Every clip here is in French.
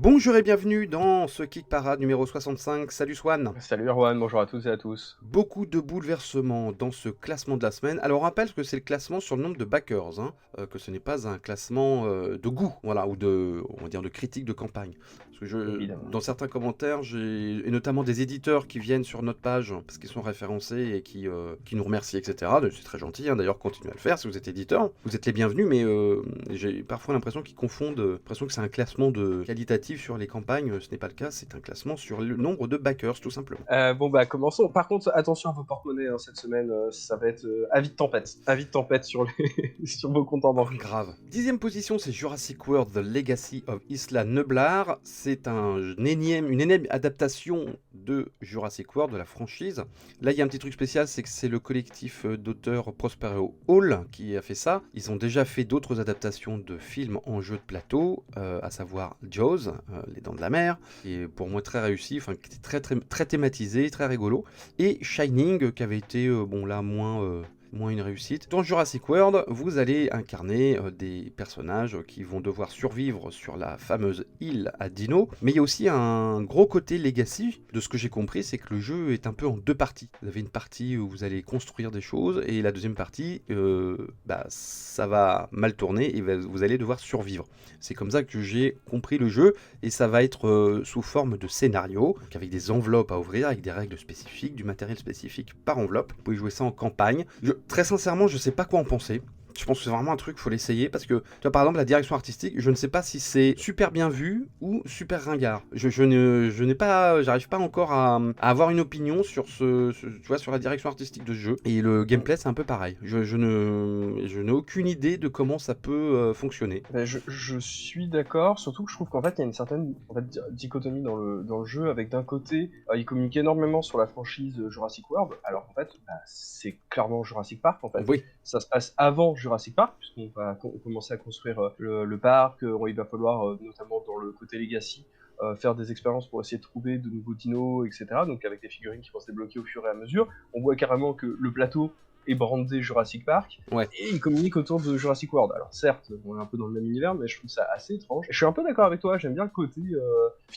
Bonjour et bienvenue dans ce Kick Parade numéro 65. Salut Swan. Salut Erwan, bonjour à tous et à tous. Beaucoup de bouleversements dans ce classement de la semaine. Alors on rappelle que c'est le classement sur le nombre de backers, que ce n'est pas un classement de goût, voilà, ou de, on va dire, de critique de campagne. Parce que Évidemment. dans certains commentaires, et notamment des éditeurs qui viennent sur notre page parce qu'ils sont référencés et qui nous remercient, etc. C'est très gentil, d'ailleurs, continuez à le faire si vous êtes éditeur. Vous êtes les bienvenus, mais j'ai parfois l'impression qu'ils confondent, l'impression que c'est un classement de qualitatif sur les campagnes. Ce n'est pas le cas, c'est un classement sur le nombre de backers, tout simplement. Commençons. Par contre, attention à vos porte-monnaies cette semaine, ça va être avis de tempête. Avis de tempête sur, sur vos comptes en Oh, banque. grave. 10e position, c'est Jurassic World The Legacy of Isla Nublar. C'est une énième adaptation de Jurassic World, de la franchise. Là, il y a un petit truc spécial, c'est que c'est le collectif d'auteurs Prospero Hall qui a fait ça. Ils ont déjà fait d'autres adaptations de films en jeu de plateau, à savoir Jaws, Les Dents de la Mer, qui est pour moi très réussi, enfin qui était très thématisé, très rigolo. Et Shining, qui avait été, moins une réussite. Dans Jurassic World, vous allez incarner des personnages qui vont devoir survivre sur la fameuse île à Dino, mais il y a aussi un gros côté legacy. De ce que j'ai compris, c'est que le jeu est un peu en deux parties. Vous avez une partie où vous allez construire des choses, et la deuxième partie, ça va mal tourner et vous allez devoir survivre. C'est comme ça que j'ai compris le jeu, et ça va être sous forme de scénario, avec des enveloppes à ouvrir, avec des règles spécifiques, du matériel spécifique par enveloppe. Vous pouvez jouer ça en campagne. Très sincèrement, je sais pas quoi en penser. Je pense que c'est vraiment un truc, faut l'essayer, parce que, tu vois, par exemple, la direction artistique, je ne sais pas si c'est super bien vu ou super ringard. J'arrive pas encore à avoir une opinion sur tu vois, sur la direction artistique de ce jeu. Et le gameplay, c'est un peu pareil. Je n'ai aucune idée de comment ça peut fonctionner. Je suis d'accord, surtout que je trouve qu'en fait il y a une certaine dichotomie dans le jeu, avec d'un côté, il communique énormément sur la franchise Jurassic World, alors qu'en fait c'est clairement Jurassic Park en fait. Oui. Ça se passe avant Jurassic Park, puisqu'on va commencer à construire le parc, il va falloir, notamment dans le côté Legacy, faire des expériences pour essayer de trouver de nouveaux dinos, etc. Donc avec des figurines qui vont se débloquer au fur et à mesure. On voit carrément que le plateau est brandé Jurassic Park, Ouais. et il communique autour de Jurassic World. Alors certes, on est un peu dans le même univers, mais je trouve ça assez étrange. Et je suis un peu d'accord avec toi, j'aime bien le côté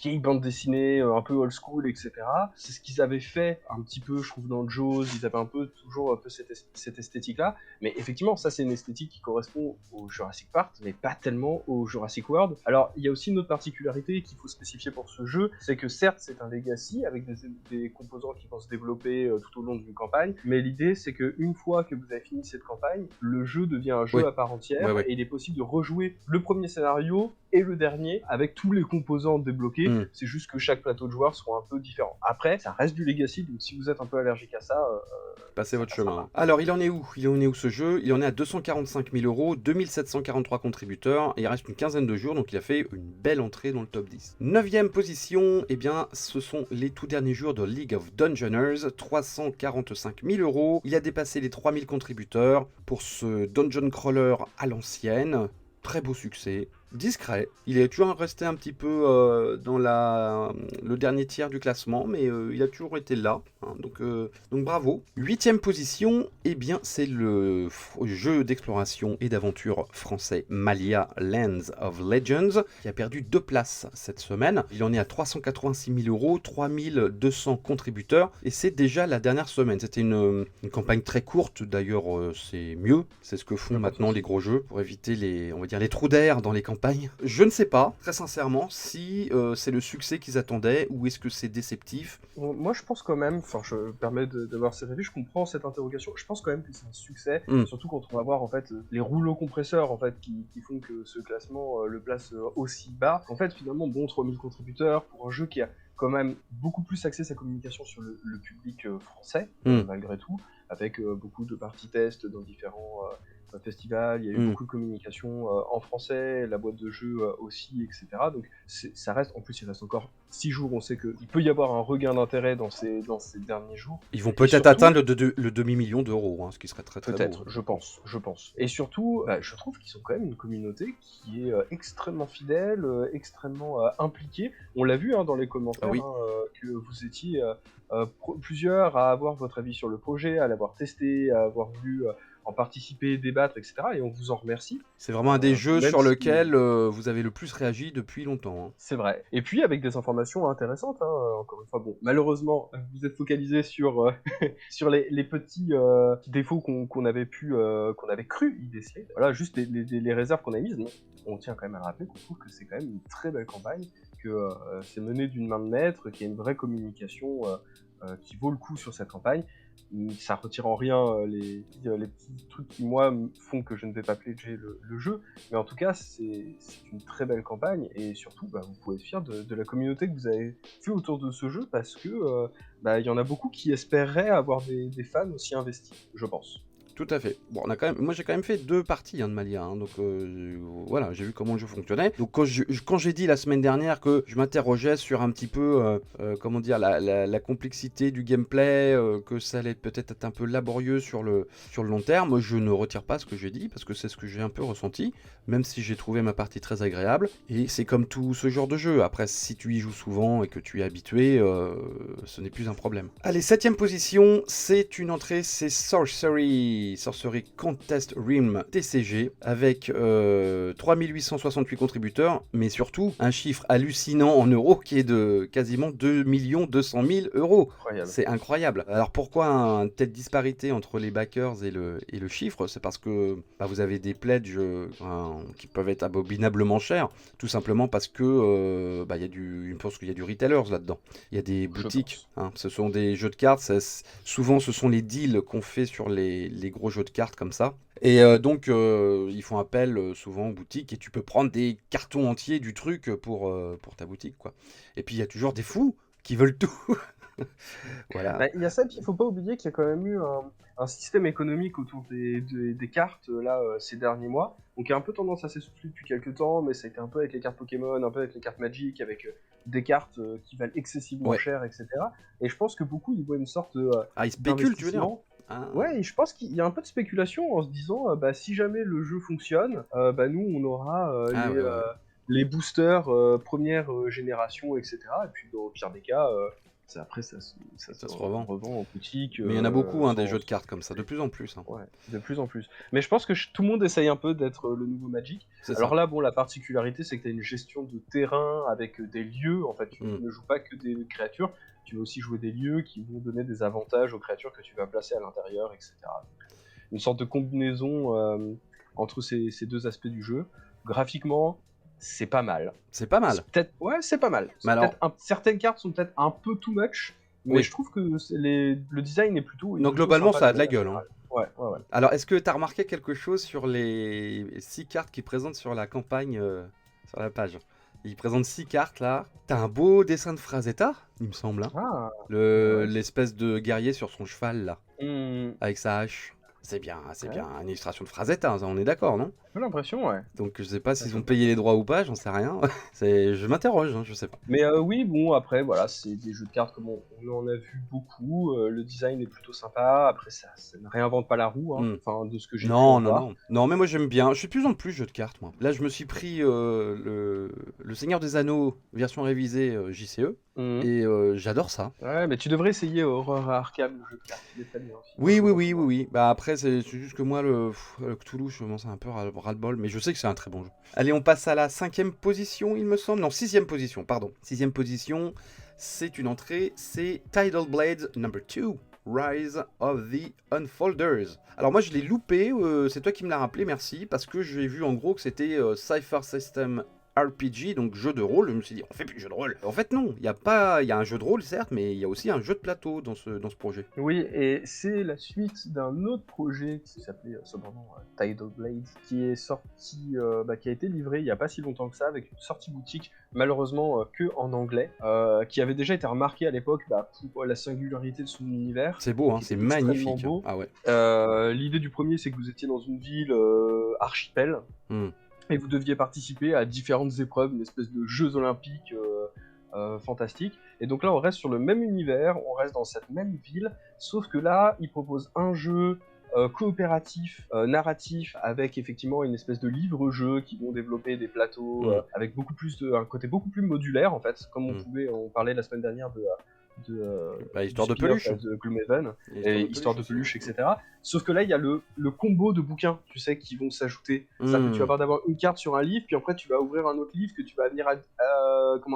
vieille bande dessinée, un peu old school, etc. C'est ce qu'ils avaient fait un petit peu, je trouve, dans Jaws, ils avaient un peu toujours un peu cette esthétique-là. Mais effectivement, ça c'est une esthétique qui correspond au Jurassic Park, mais pas tellement au Jurassic World. Alors, il y a aussi une autre particularité qu'il faut spécifier pour ce jeu, c'est que certes c'est un legacy, avec des composants qui vont se développer tout au long d'une campagne, mais l'idée c'est qu'une fois que vous avez fini cette campagne, le jeu devient un jeu à part entière, et il est possible de rejouer le premier scénario et le dernier avec tous les composants débloqués. C'est juste que chaque plateau de joueurs soit un peu différent. Après, ça reste du Legacy, donc si vous êtes un peu allergique à ça, passez votre chemin. Alors, il en est où ce jeu? Il en est à 245 000 euros, 2743 contributeurs, et il reste une quinzaine de jours, donc il a fait une belle entrée dans le top 10. 9e position, eh bien, ce sont les tout derniers jours de League of Dungeoners, 345 000 euros. Il a dépassé les 3000 contributeurs pour ce dungeon crawler à l'ancienne. Très beau succès, discret. Il est toujours resté un petit peu dans le dernier tiers du classement, mais il a toujours été là. Donc bravo. 8e position, eh bien c'est le jeu d'exploration et d'aventure français Malia Lands of Legends, qui a perdu 2 places cette semaine. Il en est à 386 000 euros, 3200 contributeurs, et c'est déjà la dernière semaine. C'était une campagne très courte, d'ailleurs c'est mieux. C'est ce que font maintenant les gros jeux pour éviter les trous d'air dans les campagnes. Je ne sais pas, très sincèrement, si c'est le succès qu'ils attendaient ou est-ce que c'est déceptif. Moi je pense quand même, enfin je me permets d'avoir cet avis, je comprends cette interrogation, je pense quand même que c'est un succès, surtout quand on va voir en fait les rouleaux compresseurs en fait qui font que ce classement le place aussi bas. En fait finalement, bon, 3000 contributeurs pour un jeu qui a quand même beaucoup plus axé sa communication sur le public français, malgré tout, avec beaucoup de parties tests dans différents festivals, il y a eu beaucoup de communication en français, la boîte de jeu aussi, etc. Donc ça reste, en plus il reste encore 6 jours, on sait qu'il peut y avoir un regain d'intérêt dans ces derniers jours. Ils vont peut-être atteindre le demi-million d'euros, ce qui serait très très peut-être, beau. je pense. Et surtout, je trouve qu'ils sont quand même une communauté qui est extrêmement fidèle, extrêmement impliquée. On l'a vu dans les commentaires, que vous étiez plusieurs à avoir votre avis sur le projet, à l'avoir testé, à avoir voulu en participer, débattre, etc. Et on vous en remercie. C'est vraiment un des jeux Même sur si lequel vous avez le plus réagi depuis longtemps, hein. c'est vrai. Et puis avec des informations intéressantes, hein, encore une fois. Bon, malheureusement, vous êtes focalisé sur, sur les petits défauts qu'on avait qu'on avait cru y déceler. Voilà, juste les réserves qu'on a mises. Mais on tient quand même à le rappeler qu'on trouve que c'est quand même une très belle campagne, que c'est mené d'une main de maître, qu'il y a une vraie communication qui vaut le coup sur cette campagne. Ça retire en rien les petits trucs qui, moi, font que je ne vais pas pledger le jeu. Mais en tout cas, c'est une très belle campagne, et surtout, vous pouvez être fier de la communauté que vous avez fait autour de ce jeu, parce que il y en a beaucoup qui espéreraient avoir des fans aussi investis, je pense. Tout à fait. Bon, moi j'ai quand même fait 2 parties, de Malia, hein, donc voilà, j'ai vu comment le jeu fonctionnait. Donc quand j'ai dit la semaine dernière que je m'interrogeais sur un petit peu, comment dire, la complexité du gameplay, que ça allait peut-être être un peu laborieux sur le long terme, je ne retire pas ce que j'ai dit, parce que c'est ce que j'ai un peu ressenti, même si j'ai trouvé ma partie très agréable. Et c'est comme tout ce genre de jeu. Après, si tu y joues souvent et que tu es habitué, ce n'est plus un problème. Allez, 7ème position, c'est une entrée, c'est Sorcery Contest Realm TCG, avec 3868 contributeurs, mais surtout un chiffre hallucinant en euros qui est de quasiment 2 200 000 euros. Incroyable. C'est incroyable. Alors pourquoi une telle disparité entre les backers et le chiffre? C'est parce que vous avez des pledges qui peuvent être abominablement chers, tout simplement parce que il y a je pense qu'il y a du retailers là-dedans. Il y a des boutiques, hein, ce sont des jeux de cartes, souvent ce sont les deals qu'on fait sur les gros jeux de cartes comme ça. Et donc ils font appel souvent aux boutiques, et tu peux prendre des cartons entiers du truc pour ta boutique, quoi. Et puis il y a toujours des fous qui veulent tout. Voilà. Il y a ça, puis il faut pas oublier qu'il y a quand même eu un système économique autour des cartes là ces derniers mois, donc il y a un peu tendance à s'essouffler depuis quelques temps, mais ça a été un peu avec les cartes Pokémon, un peu avec les cartes Magic, avec des cartes qui valent excessivement Ouais. cher, etc. Et je pense que beaucoup ils voient une sorte de Ils spéculent, tu veux dire? d'investissement. Ouais, et je pense qu'il y a un peu de spéculation en se disant, si jamais le jeu fonctionne, nous on aura Ouais. les boosters première génération, etc. Et puis au pire des cas, après ça se revend. revend en boutique. Mais il y en a beaucoup, des sans- jeux de cartes comme ça, de plus en plus, hein. Ouais, de plus en plus. Mais je pense que tout le monde essaye un peu d'être le nouveau Magic. C'est Alors ça. là, bon, la particularité, c'est que tu as une gestion de terrain avec des lieux. En fait, tu ne joues pas que des créatures, tu vas aussi jouer des lieux qui vont donner des avantages aux créatures que tu vas placer à l'intérieur, etc. Donc, une sorte de combinaison entre ces deux aspects du jeu. Graphiquement, c'est pas mal. C'est pas mal. Ouais, c'est pas mal. Mais alors... Certaines cartes sont peut-être un peu too much, mais Oui. je trouve que le design est plutôt. Donc globalement, ça a de la gueule, hein. Ouais. Alors, est-ce que tu as remarqué quelque chose sur les 6 cartes qu'ils présentent sur la campagne, sur la page? Ils présentent 6 cartes là. T'as un beau dessin de Frazetta, il me semble, hein. Ah, L'espèce de guerrier sur son cheval là, avec sa hache. C'est bien une illustration de Frazetta, hein, on est d'accord, non? j'ai l'impression, ouais. Donc je sais pas s'ils ont payé les droits ou pas, j'en sais rien. Je m'interroge, hein, je sais pas. Mais oui, bon, après, voilà, c'est des jeux de cartes comme on en a vu beaucoup. Le design est plutôt sympa. Après, ça ne réinvente pas la roue, hein. Enfin, de ce que j'ai pu en voir. Non, mais moi j'aime bien. Je suis de plus en plus jeu de cartes, moi. Là, je me suis pris le Seigneur des Anneaux, version révisée JCE. Et j'adore ça. Ouais, mais tu devrais essayer Horror Arkham, le jeu de cartes. Il est très bien aussi. Oui. Après, c'est juste que moi, le Cthulhu, je commence à un peu ras-le-bol, mais je sais que c'est un très bon jeu. Allez, on passe à la 5ème position, il me semble. Non, 6ème position, pardon. 6ème position, c'est une entrée, c'est Tidal Blades No. 2. Rise of the Unfolders. Alors moi je l'ai loupé, c'est toi qui me l'as rappelé, merci, parce que j'ai vu en gros que c'était Cypher System RPG, donc jeu de rôle. Je me suis dit, on fait plus jeu de rôle. En fait, non, il y a un jeu de rôle, certes, mais il y a aussi un jeu de plateau dans ce projet. Oui, et c'est la suite d'un autre projet qui s'appelait cependant Tidal Blades, qui est sorti, qui a été livré il n'y a pas si longtemps que ça, avec une sortie boutique, malheureusement que en anglais, qui avait déjà été remarqué à l'époque pour la singularité de son univers. C'est beau, hein, c'est magnifique. Beau. Ah ouais. L'idée du premier, c'est que vous étiez dans une ville archipel. Et vous deviez participer à différentes épreuves, une espèce de Jeux Olympiques fantastiques. Et donc là, on reste sur le même univers, on reste dans cette même ville, sauf que là, ils proposent un jeu coopératif, narratif, avec effectivement une espèce de livre-jeu qui vont développer des plateaux avec un côté beaucoup plus modulaire, en fait, comme on parlait la semaine dernière du Histoire de spin-off peluche. de Gloomhaven, Et et Histoire de aussi. peluche, etc. Sauf que là, il y a le combo de bouquins, tu sais, qui vont s'ajouter. C'est-à-dire que tu vas pas d'avoir une carte sur un livre, puis après tu vas ouvrir un autre livre que tu vas venir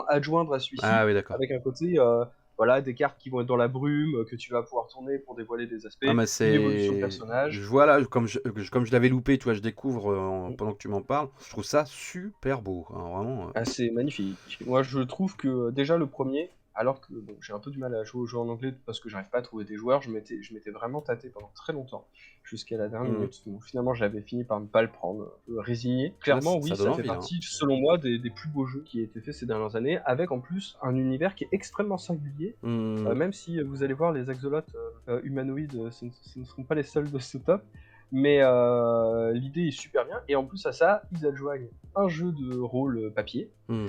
adjoindre à celui-ci, Ah oui, d'accord. avec un côté, voilà, des cartes qui vont être dans la brume, que tu vas pouvoir tourner pour dévoiler des aspects, Ah, mais une évolution de je personnage. vois là, comme je l'avais loupé, tu vois, je découvre pendant que tu m'en parles. Je trouve ça super beau, hein, vraiment. Ah, c'est magnifique. Moi, je trouve que déjà le premier, alors que bon, j'ai un peu du mal à jouer aux jeux en anglais parce que j'arrive pas à trouver des joueurs, je m'étais vraiment tâté pendant très longtemps, jusqu'à la dernière Hmm. minute. Donc, finalement, j'avais fini par ne pas le prendre, un peu résigné. Là, Clairement, oui, ça donne ça fait envie, hein. partie, selon moi, des plus beaux jeux qui aient été faits ces dernières années, avec en plus un univers qui est extrêmement singulier. Hmm. Même si vous allez voir les axolotes humanoïdes, ce ne seront pas les seuls de ce top. Mais l'idée est super bien. Et en plus à ça, ils adjoignent un jeu de rôle papier Hmm.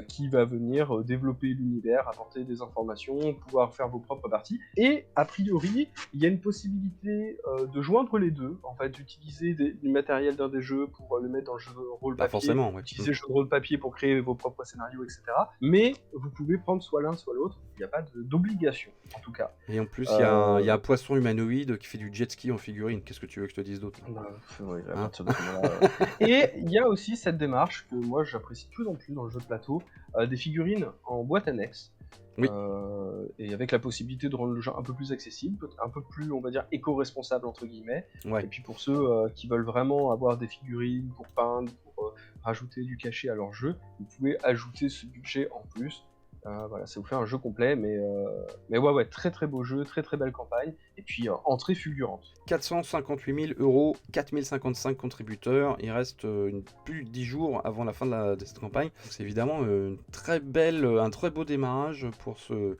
qui va venir développer l'univers, apporter des informations, pouvoir faire vos propres parties. Et a priori, il y a une possibilité de joindre les deux, en fait, d'utiliser du matériel d'un des jeux pour le mettre dans le jeu de rôle Pas papier, forcément, ouais. utiliser le jeu de rôle papier pour créer vos propres scénarios, etc. Mais vous pouvez prendre soit l'un, soit l'autre. Il n'y a pas d'obligation, en tout cas. Et en plus, il y a un poisson humanoïde qui fait du jet ski en figurine. Qu'est-ce que tu veux que je te dise d'autre? Oui, à Hein. partir de ce moment-là. Et il y a aussi cette démarche que moi j'apprécie de plus en plus dans le jeu de plateau, des figurines en boîte annexe. Oui. Et avec la possibilité de rendre le jeu un peu plus accessible, un peu plus, on va dire, éco-responsable entre guillemets. Ouais. Et puis pour ceux qui veulent vraiment avoir des figurines pour peindre, pour rajouter du cachet à leur jeu, vous pouvez ajouter ce budget en plus. Voilà, ça vous fait un jeu complet, mais ouais, très très beau jeu, très très belle campagne, et puis entrée fulgurante. 458 000 €, 4055 contributeurs. Il reste plus de 10 jours avant la fin de cette campagne. C'est évidemment un très beau démarrage pour ce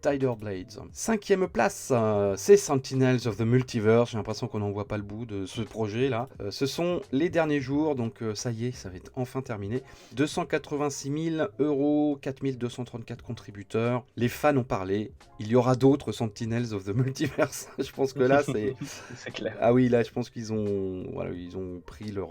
Tider Blades. 5e place, c'est Sentinels of the Multiverse. J'ai l'impression qu'on n'en voit pas le bout de ce projet là. Ce sont les derniers jours, donc ça y est, ça va être enfin terminé. 286 000 €, 4234 contributeurs. Les fans ont parlé. Il y aura d'autres Sentinels of the Multiverse. Je pense que là, c'est. C'est clair. Ah oui, là, je pense qu'ils ont, voilà, ils ont pris leur.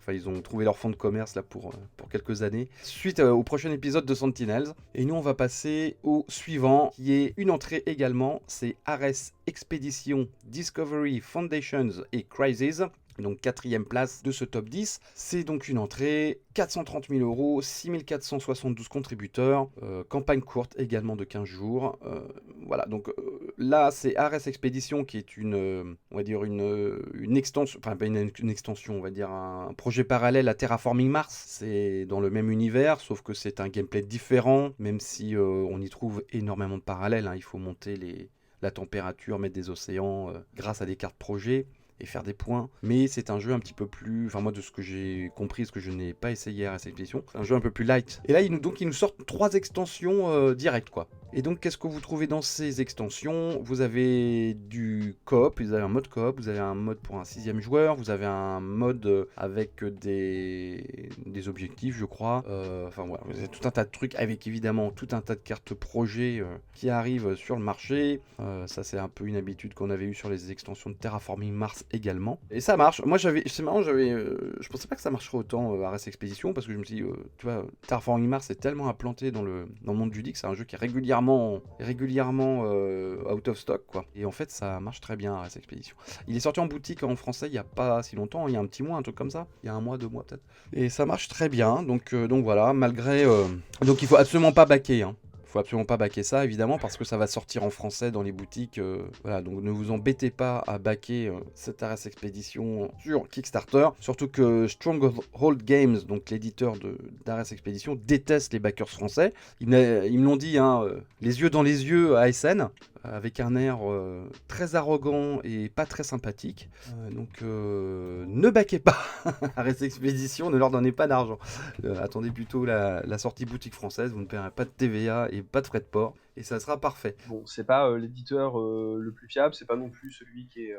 Enfin, ils ont trouvé leur fonds de commerce là pour quelques années. Suite au prochain épisode de Sentinels. Et nous, on va passer au suivant, qui est une entrée également. C'est Ares Expedition, Discovery, Foundations et Crisis. Donc 4e place de ce top 10. C'est donc une entrée, 430 000 €, 6472 contributeurs, campagne courte également de 15 jours. Voilà, donc là c'est Ares Expedition qui est on va dire une extension, enfin pas une extension, on va dire un projet parallèle à Terraforming Mars. C'est dans le même univers, sauf que c'est un gameplay différent, même si on y trouve énormément de parallèles, hein. Il faut monter la température, mettre des océans grâce à des cartes projets et faire des points. Mais c'est un jeu un petit peu plus, enfin moi de ce que j'ai compris, ce que je n'ai pas essayé à cette expédition, c'est un jeu un peu plus light. Et là ils nous sortent 3 extensions directes quoi. Et donc qu'est-ce que vous trouvez dans ces extensions? Vous avez du coop, vous avez un mode coop, vous avez un mode pour un 6e joueur, vous avez un mode avec des objectifs je crois. Enfin voilà, vous avez tout un tas de trucs avec évidemment tout un tas de cartes projets qui arrivent sur le marché. Ça c'est un peu une habitude qu'on avait eu sur les extensions de Terraforming Mars également. Et ça marche. Moi c'est marrant, je pensais pas que ça marcherait autant Ares Expedition parce que je me suis dit, tu vois, Terraforming Mars est tellement implanté dans le monde du DIC, c'est un jeu qui est régulièrement out of stock quoi. Et en fait ça marche très bien Ares Expedition. Il est sorti en boutique en français il y a pas si longtemps, il y a un petit mois, un truc comme ça, il y a 1 mois, 2 mois peut-être. Et ça marche très bien, donc voilà, malgré donc il faut absolument pas baquer, hein. Faut absolument pas baquer ça évidemment parce que ça va sortir en français dans les boutiques. Voilà, donc ne vous embêtez pas à baquer cette Ares Expedition sur Kickstarter. Surtout que Stronghold Games, donc l'éditeur d'Ares Expedition, déteste les backers français. Ils me l'ont dit, hein, les yeux dans les yeux à ASN, avec un air très arrogant et pas très sympathique. Donc ne baquez pas Ares Expedition, ne leur donnez pas d'argent. Attendez plutôt la sortie boutique française, vous ne paierez pas de TVA et pas de frais de port, et ça sera parfait. Bon, c'est pas l'éditeur le plus fiable, c'est pas non plus celui qui est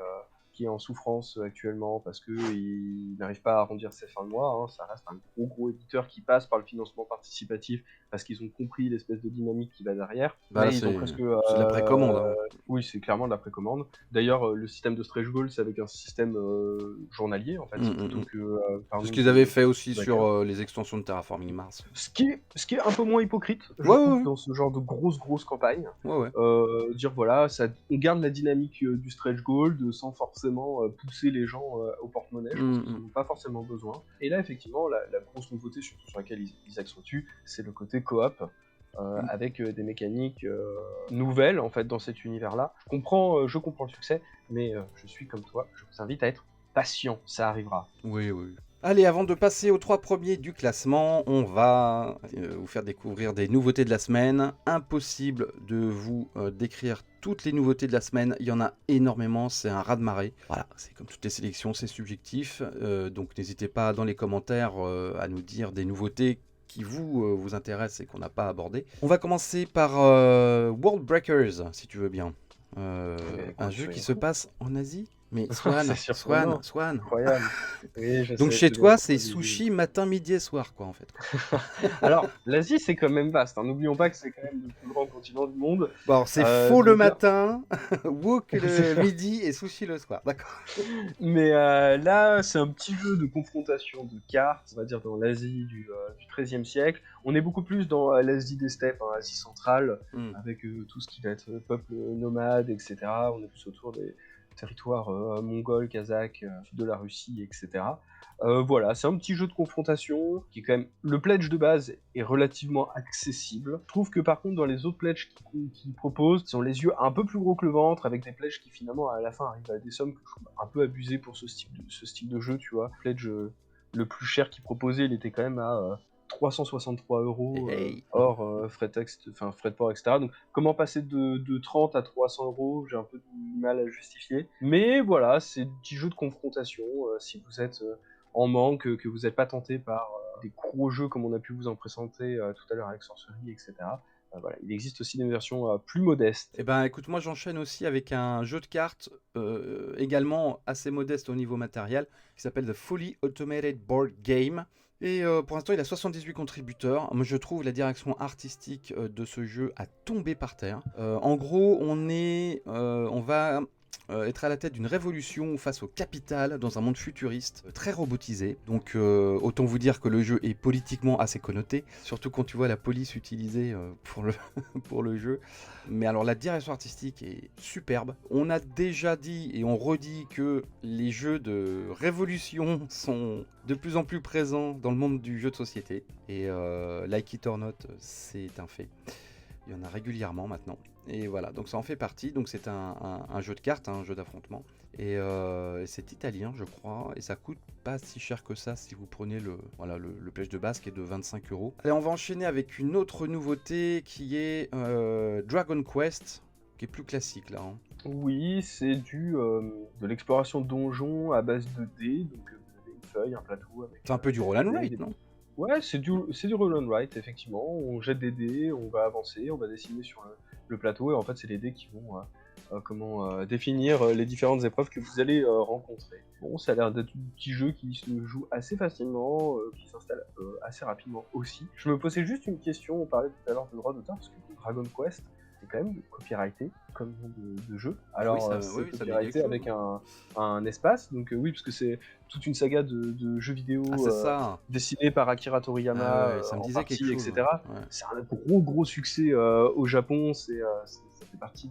qui est en souffrance actuellement parce qu'il n'arrive pas à arrondir ses fins de mois. Hein. Ça reste un gros éditeur qui passe par le financement participatif parce qu'ils ont compris l'espèce de dynamique qui va derrière. Bah là, Mais ils ont presque... c'est de la précommande. Hein. Oui, c'est clairement de la précommande. D'ailleurs, le système de stretch goal, c'est avec un système journalier, en fait, plutôt que par C'est ce nous qu'ils avaient fait aussi d'accord. sur les extensions de Terraforming Mars. Ce qui est un peu moins hypocrite, je Ouais, trouve, ouais. dans ce genre de grosse campagne. Ouais. Dire voilà, on garde la dynamique du stretch goal sans forcément pousser les gens au porte-monnaie, je pense qu'ils n'en ont pas forcément besoin. Et là, effectivement, la grosse nouveauté, surtout sur laquelle ils accentuent, c'est le côté coop. Avec des mécaniques nouvelles en fait dans cet univers-là. Je comprends le succès, mais je suis comme toi, je vous invite à être patient, ça arrivera. Oui. Allez, avant de passer aux 3 premiers du classement, on va vous faire découvrir des nouveautés de la semaine. Impossible de vous décrire toutes les nouveautés de la semaine, il y en a énormément, c'est un raz-de-marée. Voilà, c'est comme toutes les sélections, c'est subjectif, donc n'hésitez pas dans les commentaires à nous dire des nouveautés qui vous intéressent et qu'on n'a pas abordé. On va commencer par World Breakers, si tu veux bien. Un jeu qui se passe en Asie. Mais Swan. Incroyable. Oui, je donc sais, chez c'est toi, bien c'est pourquoi sushi matin, midi et soir, quoi, en fait. Alors, l'Asie, c'est quand même vaste. Hein. N'oublions pas que c'est quand même le plus grand continent du monde. Bon, alors, c'est faux le matin, wok le midi et sushi le soir, d'accord. Mais là, c'est un petit jeu de confrontation de cartes, on va dire dans l'Asie du XIIIe siècle. On est beaucoup plus dans l'Asie des steppes, hein, Asie centrale, avec tout ce qui va être peuple nomade, etc. On est plus autour des territoires mongols, kazakhs, de la Russie, etc. Voilà, c'est un petit jeu de confrontation qui est quand même... Le pledge de base est relativement accessible. Je trouve que par contre, dans les autres pledges qu'ils proposent, ils ont les yeux un peu plus gros que le ventre, avec des pledges qui finalement à la fin arrivent à des sommes que je trouve un peu abusées pour ce style de jeu, tu vois. Le pledge le plus cher qu'ils proposaient, il était quand même à 363 € hors frais de port, etc. Donc comment passer de 30 à 300 €, j'ai un peu du mal à justifier. Mais voilà, c'est un petit jeu de confrontation. Si vous êtes en manque, que vous n'êtes pas tenté par des gros jeux comme on a pu vous en présenter tout à l'heure avec Sorcery, etc. Voilà, il existe aussi des versions plus modestes. Eh ben écoute, moi j'enchaîne aussi avec un jeu de cartes également assez modeste au niveau matériel qui s'appelle The Fully Automated Board Game. Et pour l'instant, il a 78 contributeurs. Moi, je trouve la direction artistique de ce jeu à tomber par terre. En gros, on va être à la tête d'une révolution face au capital dans un monde futuriste très robotisé. Donc autant vous dire que le jeu est politiquement assez connoté, surtout quand tu vois la police utilisée pour le jeu. Mais alors la direction artistique est superbe. On a déjà dit et on redit que les jeux de révolution sont de plus en plus présents dans le monde du jeu de société. Et like it or not, c'est un fait. Il y en a régulièrement maintenant. Et voilà, donc ça en fait partie. Donc c'est un jeu de cartes, un jeu d'affrontement. Et c'est italien, je crois. Et ça coûte pas si cher que ça si vous prenez le pledge de base qui est de 25 €. Allez, on va enchaîner avec une autre nouveauté qui est Dragon Quest, qui est plus classique là. Hein. Oui, c'est de l'exploration de donjons à base de dés. Donc vous avez une feuille, un plateau avec... C'est un peu du roll and write, non ? Ouais, c'est du roll and write, effectivement. On jette des dés, on va avancer, on va dessiner sur le plateau, et en fait, c'est les dés qui vont définir les différentes épreuves que vous allez rencontrer. Bon, ça a l'air d'être un petit jeu qui se joue assez facilement, qui s'installe assez rapidement aussi. Je me posais juste une question, on parlait tout à l'heure de droit d'auteur, parce que Dragon Quest, c'est quand même copyrighté comme nom de jeu. Alors, c'est copyrighté avec un espace, donc oui, parce que c'est toute une saga de jeux vidéo dessinés par Akira Toriyama ça me en disait partie, quelque chose, etc. Ouais. C'est un gros succès au Japon, ça fait partie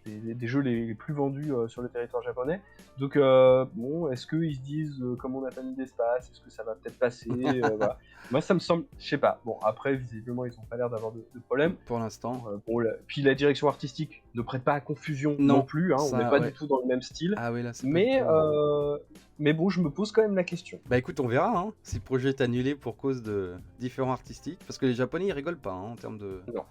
des jeux les plus vendus sur le territoire japonais. Donc bon, est-ce qu'ils se disent comme on n'a pas mis d'espace, est-ce que ça va peut-être passer voilà. Moi ça me semble, je sais pas. Bon après visiblement ils n'ont pas l'air d'avoir de problème. Pour l'instant. Puis la direction artistique ne prête pas à confusion non plus, hein, on n'est pas du tout dans le même style. Ah oui là c'est mais bon, je me pose quand même la question. Bah écoute, on verra hein, si le projet est annulé pour cause de différents artistiques, parce que les Japonais ils rigolent pas hein, en termes de... Non.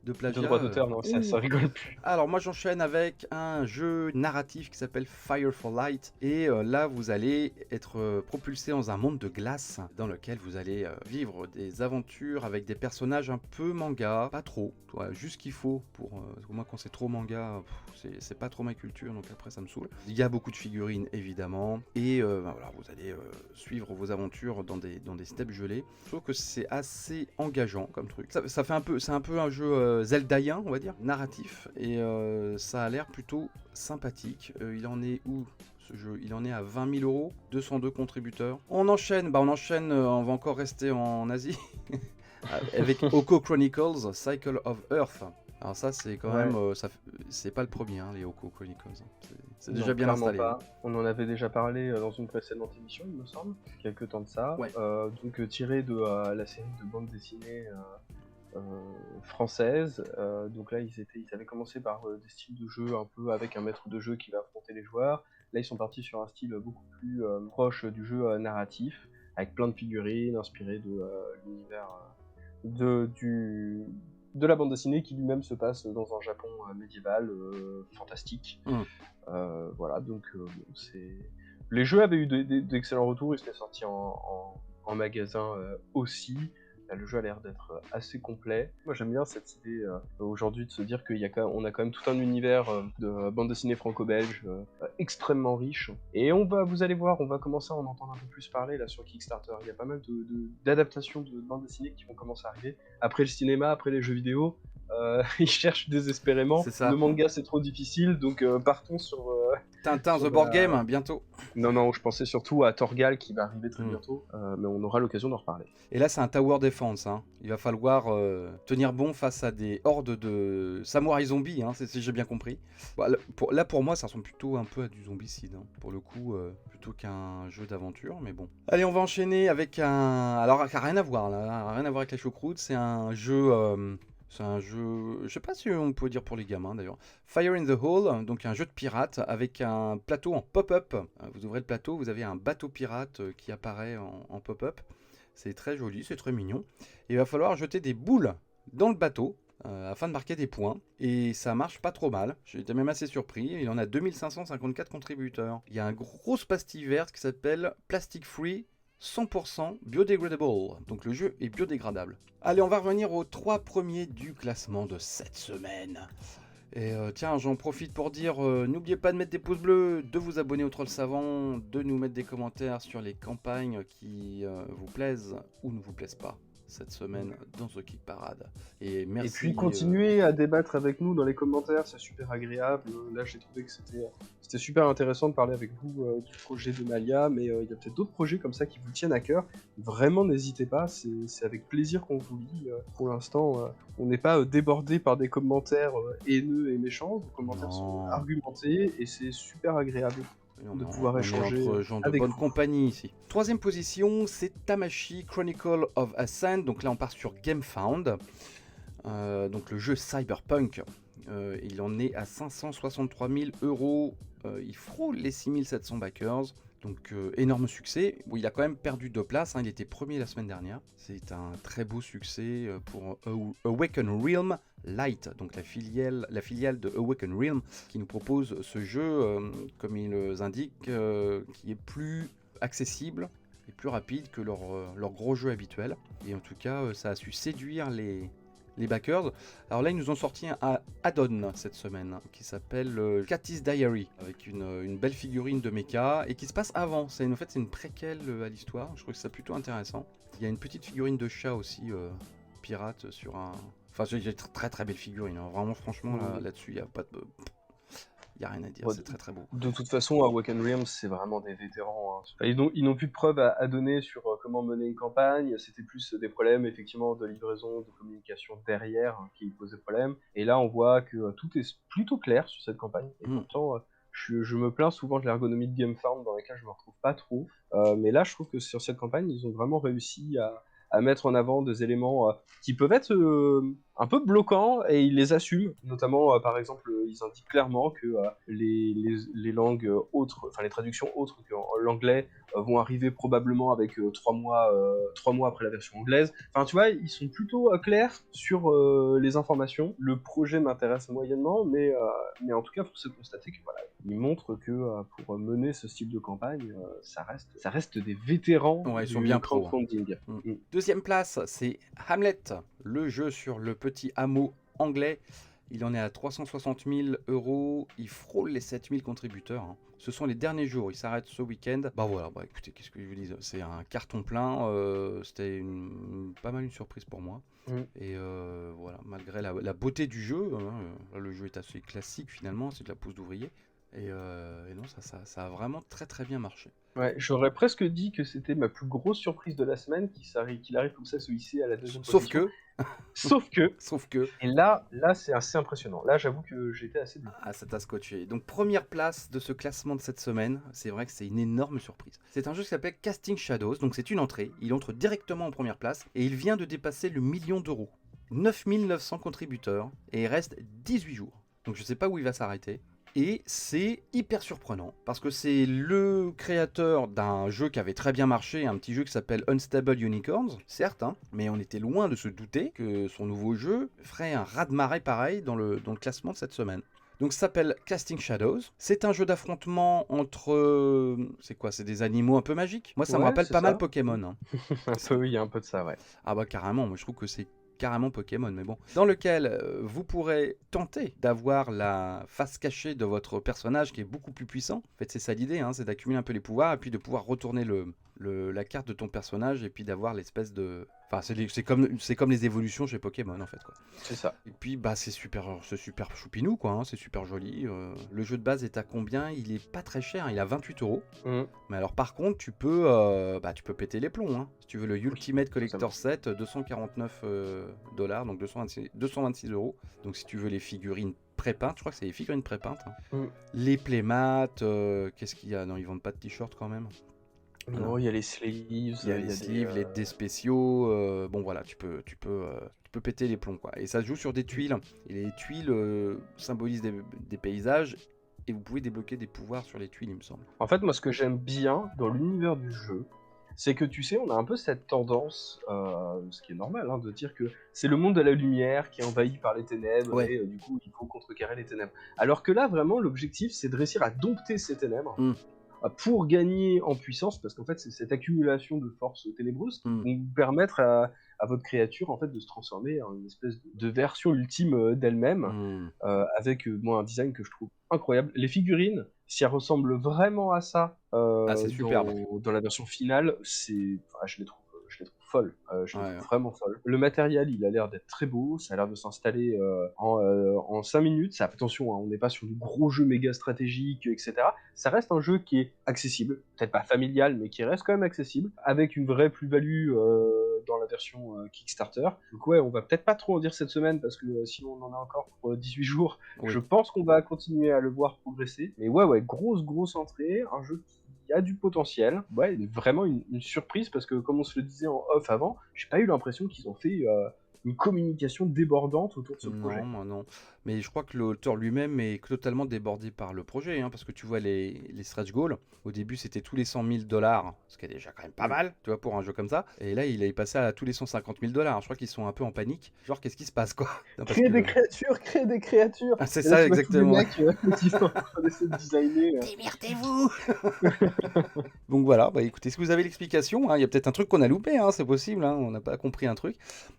de De plagiat. droit d'auteur, non, ça Ouh. rigole plus. Alors moi j'enchaîne avec un jeu narratif qui s'appelle Fire for Light et là vous allez être propulsé dans un monde de glace dans lequel vous allez vivre des aventures avec des personnages un peu manga, pas trop, juste ce qu'il faut pour moi quand c'est trop manga, c'est pas trop ma culture donc après ça me saoule. Il y a beaucoup de figurines évidemment et voilà, vous allez suivre vos aventures dans des steppes gelées. Je trouve que c'est assez engageant comme truc. Ça fait un peu, c'est un peu un jeu zeldaïen on va dire, narratif et ça a l'air plutôt sympathique. Il en est où ce jeu? Il en est à 20 000 euros, 202 contributeurs. On enchaîne, on va encore rester en Asie avec Oko Chronicles Cycle of Earth. Alors ça c'est quand Ouais. même, c'est pas le premier hein, les Oko Chronicles. C'est Non, déjà bien clairement installé. pas. On en avait déjà parlé dans une précédente émission, il me semble, quelques temps de ça. Ouais. Donc tiré de la série de bande dessinée française. Donc là, ils avaient commencé par des styles de jeu un peu avec un maître de jeu qui va affronter les joueurs. Là, ils sont partis sur un style beaucoup plus proche du jeu narratif, avec plein de figurines inspirées de l'univers de la bande dessinée qui lui-même se passe dans un Japon médiéval fantastique. Voilà, donc les jeux avaient eu d'excellents retours, ils étaient sortis en magasin aussi. Là, le jeu a l'air d'être assez complet. Moi j'aime bien cette idée aujourd'hui de se dire qu'on a quand même tout un univers de bande dessinée franco-belge extrêmement riche. Et vous allez voir, on va commencer à en entendre un peu plus parler là sur Kickstarter. Il y a pas mal d'adaptations de bande dessinée qui vont commencer à arriver. Après le cinéma, après les jeux vidéo, ils cherchent désespérément. C'est ça. Le manga c'est trop difficile, donc partons sur Tintin sur The Board la- Game bientôt. Non, je pensais surtout à Torgal qui va arriver très bientôt, mais on aura l'occasion d'en reparler. Et là, c'est un tower defense. Hein. Il va falloir tenir bon face à des hordes de samouraïs zombies, hein, si j'ai bien compris. Bon, là, pour moi, ça ressemble plutôt un peu à du zombicide. Hein, pour le coup, plutôt qu'un jeu d'aventure, mais bon. Allez, on va enchaîner avec un... Alors, qui n'a rien à voir, là. Rien à voir avec la choucroute. C'est un jeu... je sais pas si on peut dire pour les gamins d'ailleurs. Fire in the Hole, donc un jeu de pirate avec un plateau en pop-up. Vous ouvrez le plateau, vous avez un bateau pirate qui apparaît en pop-up. C'est très joli, c'est très mignon. Et il va falloir jeter des boules dans le bateau afin de marquer des points. Et ça marche pas trop mal. J'étais même assez surpris. Il en a 2554 contributeurs. Il y a un gros pastille verte qui s'appelle Plastic Free 100% biodegradable. Donc le jeu est biodégradable. Allez, on va revenir aux 3 premiers du classement de cette semaine. Et tiens, j'en profite pour dire, n'oubliez pas de mettre des pouces bleus, de vous abonner au Troll Savant, de nous mettre des commentaires sur les campagnes qui vous plaisent ou ne vous plaisent pas cette semaine dans The Geek Parade. Et merci. Et puis continuez à débattre avec nous dans les commentaires, c'est super agréable. Là, j'ai trouvé que c'était super intéressant de parler avec vous du projet de Malia, mais il y a peut-être d'autres projets comme ça qui vous tiennent à cœur. Vraiment, n'hésitez pas, c'est avec plaisir qu'on vous lit. Pour l'instant, on n'est pas débordé par des commentaires haineux et méchants. Vos commentaires sont argumentés et c'est super agréable de pouvoir échanger entre gens de avec bonne vous. compagnie ici. Troisième position, c'est Tamashii Chronicle of Ascent. Donc là, on part sur GameFound. Donc le jeu Cyberpunk. Il en est à 563 000 euros. Il frôle les 6700 backers. Donc énorme succès. Bon, il a quand même perdu 2 places. Hein. Il était premier la semaine dernière. C'est un très beau succès pour Awaken Realm Light, donc la filiale de Awaken Realm, qui nous propose ce jeu, comme ils indiquent, qui est plus accessible et plus rapide que leur gros jeu habituel. Et en tout cas, ça a su séduire les backers. Alors là, ils nous ont sorti un add-on cette semaine qui s'appelle Cathy's Diary, avec une belle figurine de mecha et qui se passe avant. En fait, c'est une préquelle à l'histoire. Je trouve que c'est plutôt intéressant. Il y a une petite figurine de chat aussi, pirate, sur un... Enfin, j'ai très très belle figurine. Hein. Vraiment, franchement, là-dessus, il n'y a pas de... Il n'y a rien à dire, c'est très très beau. De toute façon, Awaken Realms, c'est vraiment des vétérans. Hein. Ils n'ont plus de preuves à donner sur comment mener une campagne. C'était plus des problèmes, effectivement, de livraison, de communication derrière qui posaient problème. Et là, on voit que tout est plutôt clair sur cette campagne. Et pourtant, je me plains souvent de l'ergonomie de GameFound dans laquelle je me retrouve pas trop. Mais là, je trouve que sur cette campagne, ils ont vraiment réussi à mettre en avant des éléments qui peuvent être un peu bloquants, et ils les assument. Notamment, par exemple, ils indiquent clairement que les langues autres, enfin les traductions autres que l'anglais vont arriver probablement avec 3 mois après la version anglaise. Enfin, tu vois, ils sont plutôt clairs sur les informations. Le projet m'intéresse moyennement, mais en tout cas, force est de constater que voilà, ils montrent que pour mener ce style de campagne, ça reste des vétérans Ouais, ils sont du bien pros, hein. crowdfunding. Deuxième place, c'est Hamlet, le jeu sur le petit hameau anglais. Il en est à 360 000 euros. Il frôle les 7 000 contributeurs, hein. Ce sont les derniers jours. Il s'arrête ce week-end. Bah voilà, bah écoutez, qu'est-ce que je vous dis, c'est un carton plein. C'était pas mal une surprise pour moi. Et voilà, malgré la beauté du jeu, hein, le jeu est assez classique finalement, c'est de la pousse d'ouvrier. Et non, ça a vraiment très très bien marché. Ouais, j'aurais presque dit que c'était ma plus grosse surprise de la semaine, qu'il arrive comme ça à se hisser à la deuxième Sauf position. que, Sauf que, et là c'est assez impressionnant. Là, j'avoue que j'étais assez déçu. ça t'a scotché. Donc première place de ce classement de cette semaine, c'est vrai que c'est une énorme surprise. C'est un jeu qui s'appelle Casting Shadows, donc c'est une entrée. Il entre directement en première place et il vient de dépasser le 1 000 000 d'euros. 9 900 contributeurs et il reste 18 jours. Donc je sais pas où il va s'arrêter. Et c'est hyper surprenant parce que c'est le créateur d'un jeu qui avait très bien marché, un petit jeu qui s'appelle Unstable Unicorns, certes, hein, mais on était loin de se douter que son nouveau jeu ferait un raz-de-marée pareil dans le classement de cette semaine. Donc ça s'appelle Casting Shadows. C'est un jeu d'affrontement entre... c'est quoi? C'est des animaux un peu magiques? Moi ça me Ouais, rappelle c'est pas mal ça. Pokémon, hein. Un peu, oui, il y a un peu de ça, ouais. Ah bah carrément, moi je trouve que c'est carrément Pokémon, mais bon. Dans lequel vous pourrez tenter d'avoir la face cachée de votre personnage qui est beaucoup plus puissant. En fait c'est ça l'idée, hein, c'est d'accumuler un peu les pouvoirs et puis de pouvoir retourner la carte de ton personnage et puis d'avoir l'espèce de... Enfin c'est comme les évolutions chez Pokémon en fait, quoi. C'est ça. Et puis bah c'est super choupinou quoi, hein, c'est super joli. Le jeu de base est à combien? Il est pas très cher, il a 28 euros. Mais alors par contre tu peux péter les plombs, hein. Si tu veux le Ultimate Collector Set, 249 $, donc 226 euros. Donc si tu veux les figurines pré-peintes, je crois que c'est les figurines pré-peintes, hein. Les playmats, qu'est-ce qu'il y a? Non, ils vendent pas de t-shirts quand même. Non, il y a les sleeves, Il y a les sleeves, les dés spéciaux, bon voilà, tu peux péter les plombs quoi. Et ça se joue sur des tuiles. Et les tuiles symbolisent des paysages et vous pouvez débloquer des pouvoirs sur les tuiles, il me semble. En fait, moi, ce que j'aime bien dans l'univers du jeu, c'est que tu sais, on a un peu cette tendance, ce qui est normal, hein, de dire que c'est le monde de la lumière qui est envahi par les ténèbres, Ouais. et du coup, il faut contrecarrer les ténèbres. Alors que là, vraiment, l'objectif, c'est de réussir à dompter ces ténèbres pour gagner en puissance, parce qu'en fait, c'est cette accumulation de forces ténébreuses qui vont vous permettre à votre créature en fait de se transformer en une espèce de version ultime d'elle-même, avec moi un design que je trouve incroyable. Les figurines, si elles ressemblent vraiment à ça c'est superbe. dans la version finale, je les trouve folles. Je les trouve vraiment folles. Le matériel, il a l'air d'être très beau, ça a l'air de s'installer en 5 minutes. Attention, hein, on n'est pas sur du gros jeu méga stratégique, etc. Ça reste un jeu qui est accessible, peut-être pas familial, mais qui reste quand même accessible, avec une vraie plus-value dans la version Kickstarter. Donc ouais, on va peut-être pas trop en dire cette semaine, parce que sinon on en a encore pour 18 jours. Oui. Je pense qu'on va continuer à le voir progresser. Mais ouais, grosse entrée, un jeu qui a du potentiel. Ouais, vraiment une surprise, parce que comme on se le disait en off avant, j'ai pas eu l'impression qu'ils ont fait une communication débordante autour de ce projet. Non. Mais je crois que l'auteur lui-même est totalement débordé par le projet, hein, parce que tu vois les stretch goals, au début c'était tous les 100 000 $, ce qui est déjà quand même pas mal, tu vois, pour un jeu comme ça. Et là il est passé à tous les 150 000 $. Je crois qu'ils sont un peu en panique. Genre qu'est-ce qui se passe quoi? Créer des créatures. Ah, c'est ça exactement. Les mecs qui sont en train d'essayer de designer. Démerdez-vous. Donc voilà, bah écoutez, si vous avez l'explication, hein, il y a peut-être un truc qu'on a loupé, hein, c'est possible, hein, on n'a pas compris un truc.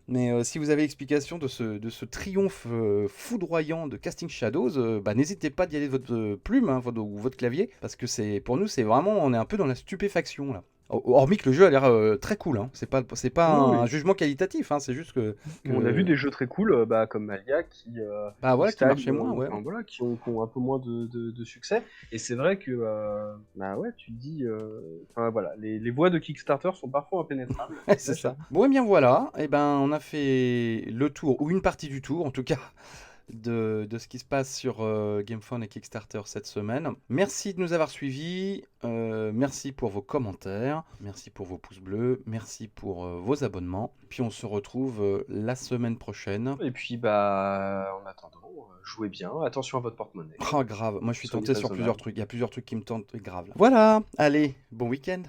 Mais si vous avez l'explication de ce triomphe foudroyant de Casting Shadows, n'hésitez pas d'y aller de votre plume, hein, ou votre clavier, parce que pour nous, c'est vraiment, on est un peu dans la stupéfaction là. Hormis que le jeu a l'air très cool, hein. C'est pas un jugement qualitatif, hein, c'est juste que... On a vu des jeux très cool, comme Malia, qui marchaient moins, ouais. Qui ont un peu moins de succès. Et c'est vrai que, tu te dis, les voies de Kickstarter sont parfois impénétrables. C'est ça. Bon, et bien voilà, et ben on a fait le tour, ou une partie du tour en tout cas, de ce qui se passe sur GameFound et Kickstarter cette semaine. Merci de nous avoir suivis. Merci pour vos commentaires, merci pour vos pouces bleus, merci pour vos abonnements. Puis on se retrouve la semaine prochaine. Et puis, bah, en attendant, jouez bien, attention à votre porte-monnaie. Oh, grave, moi je suis Soyez tenté sur raisonnable. plusieurs trucs. Il y a plusieurs trucs qui me tentent grave là. Voilà, allez, bon week-end.